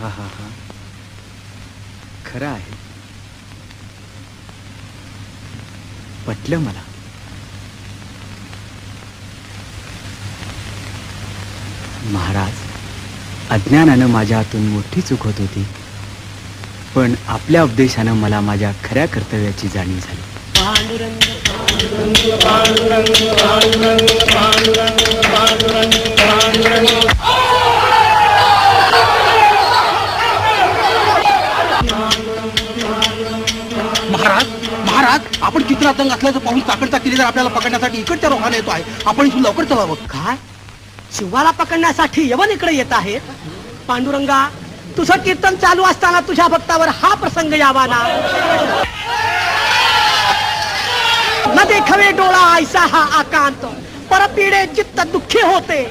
हा हा हा, खरं आहे. पटलं मला. महाराज, अज्ञानानं माझ्या हातून मोठी चूक होत होती, पण आपल्या उपदेशानं मला माझ्या खऱ्या कर्तव्याची जाणीव झाली. पांडुरंग पांडुरंग पांडुरंग पांडुरंग पांडुरंग पांडुरंग पांडुरंग. महाराज, महाराज, आपण चित्रातंग असल्याचं पाहून चाकडचा किल्लेदार आपल्याला पकडण्यासाठी इकडच्या रोखाला येतो आहे. आपण इथून लवकर चलावं. काय शिवाला पकडण्यासाठी यवन इकडे येत आहेत? पांडुरंगा, तुझं कीर्तन चालू असताना तुझ्या भक्तावर हा प्रसंग यावा ना. न देखवे डोळा ऐसा हा आकांत, परपीडे चित्त दुःखी होते.